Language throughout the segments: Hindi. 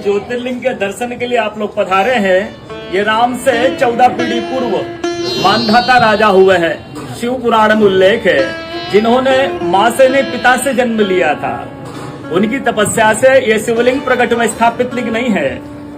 ज्योतिर्लिंग के दर्शन के लिए आप लोग पधारे हैं, ये राम से 14 पीढ़ी पूर्व मानधाता राजा हुए हैं। शिव पुराण में उल्लेख है, जिन्होंने माँ से नहीं पिता से जन्म लिया था। उनकी तपस्या से ये शिवलिंग प्रकट में स्थापित लिंग नहीं है।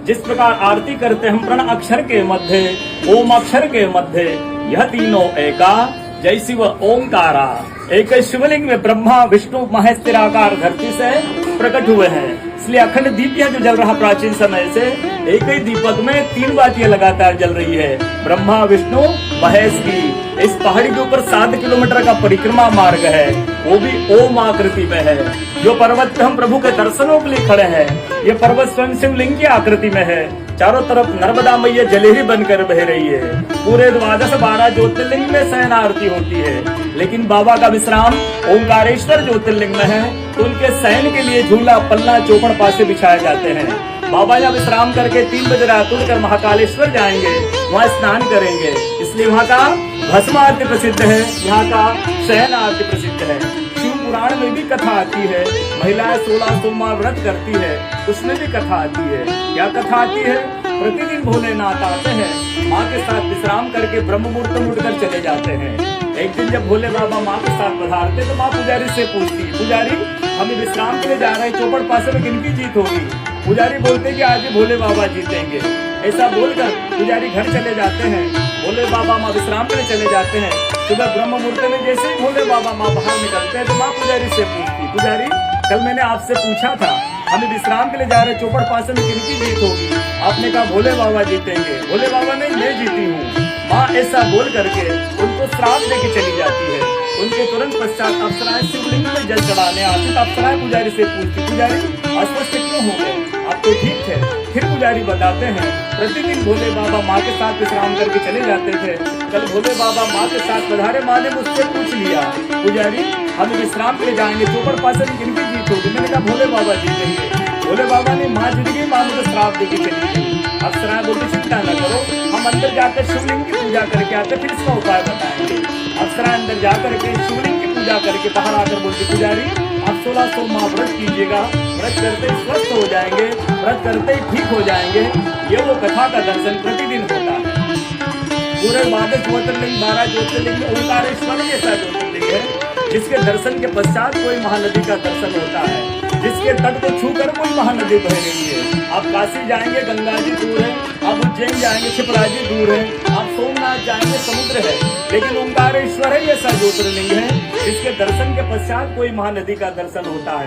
जिस प्रकार आरती करते हम प्रण अक्षर के मध्य, ओम अक्षर के मध्य, यह तीनों एका, जय शिव ओंकारा। एक शिवलिंग में ब्रह्मा विष्णु महेश निराकार धरती से प्रकट हुए हैं। इसलिए अखंड दीप यह जो जल रहा प्राचीन समय से, एक ही दीपक में 3 बातियां लगातार जल रही है, ब्रह्मा विष्णु महेश की। इस पहाड़ी के ऊपर 7 किलोमीटर का परिक्रमा मार्ग है, वो भी ओम आकृति में है। जो पर्वत पे हम प्रभु के दर्शनों के लिए खड़े हैं, ये पर्वत स्वयं शिवलिंग की आकृति में है। चारों तरफ नर्मदा मैया जलेही बनकर बह रही है। पूरे 12 ज्योतिर्लिंग में शयन आरती होती है, लेकिन बाबा का विश्राम ओंकारेश्वर ज्योतिर्लिंग में है, तो उनके शयन के लिए झूला पल्ला चौपड़ पासे बिछाए जाते हैं। बाबा यहाँ विश्राम करके 3 बजे रात उठकर महाकालेश्वर जाएंगे, वहाँ स्नान करेंगे। इसलिए वहाँ का भस्म आरती प्रसिद्ध है, यहाँ का शयन आरती प्रसिद्ध है। शिव पुराण में भी कथा आती है, महिलाएं 16 सोमवार व्रत करती है, उसमें भी कथा आती है। क्या कथा आती है? प्रतिदिन भोलेनाथ आते हैं, माँ के साथ विश्राम करके ब्रह्म मुहूर्त में उठकर चले जाते हैं। एक दिन जब भोले बाबा माँ के साथ पधारते तो माँ पुजारी से पूछती, पुजारी हम विश्राम के लिए जा रहे हैं, चौपड़ पासे में किनकी जीत होगी? पुजारी बोलते कि आज भोले बाबा जीतेंगे। ऐसा बोलकर पुजारी घर चले जाते हैं, भोले बाबा माँ विश्राम के लिए चले जाते हैं। सुबह ब्रह्म मुहूर्त में जैसे ही भोले बाबा माँ बाहर निकलते हैं तो माँ पुजारी से पूछती, पुजारी कल मैंने आपसे पूछा था, हमें विश्राम के लिए जा रहे हैं, चौपड़ पासे में किनकी जीत होगी? आपने कहा भोले बाबा जीतेंगे। भोले बाबा नहीं, मैं जीती हूँ। माँ ऐसा बोल करके उनको श्राप देके चली जाती है। उनके तुरंत पश्चात अप्सराएं शिवलिंग में जल चढ़ाने आती तो अप्सराएं पुजारी से पूछती, पुजारी अस्वस्थ क्यों हो गए? आप तो ठीक थे। फिर पुजारी बताते हैं, प्रतिदिन भोले बाबा माँ के साथ विश्राम करके चले जाते थे। कल भोले बाबा माँ के साथ पधारे, माँ ने मुझसे पूछ लिया, पुजारी हम विश्राम के लिए जाएंगे, चौपड़ पासे में किनकी जीत होगी? मैंने कहा भोले बाबा जीतेंगे। भोले बाबा ने माँ जीत गई, माँ मुझे श्राप देके चली गई। अप्सराएं बोलती चिंता न करो, हम अंदर जाकर शिवलिंग की पूजा करके आते, फिर इसका उपाय बताएंगे। अप्सराएं अंदर जाकर के शिवलिंग की पूजा करके बाहर आकर बोलती, पुजारी आप 16 सोमवार व्रत कीजिएगा, व्रत करते ही स्वस्थ हो जाएंगे, व्रत करते ही ठीक हो जाएंगे। ये वो कथा का दर्शन प्रतिदिन होता है। पूरे 12 ज्योतिर्लिंग 12 ज्योतिर्लिंग में ओंकारेश्वर ऐसा ज्योतिर्लिंग है, जिसके दर्शन के पश्चात कोई महानदी का दर्शन होता है, जिसके तट को छूकर कोई महानदी बह रही है। आप काशी जाएंगे, गंगा जी दूर है। आप उज्जैन जाएंगे, क्षिप्रा जी दूर है। आप सोमनाथ जाएंगे, समुद्र है। लेकिन ओंकारेश्वर है ऐसा ज्योतिर्लिंग है, जिसके दर्शन के पश्चात कोई महानदी का दर्शन होता है।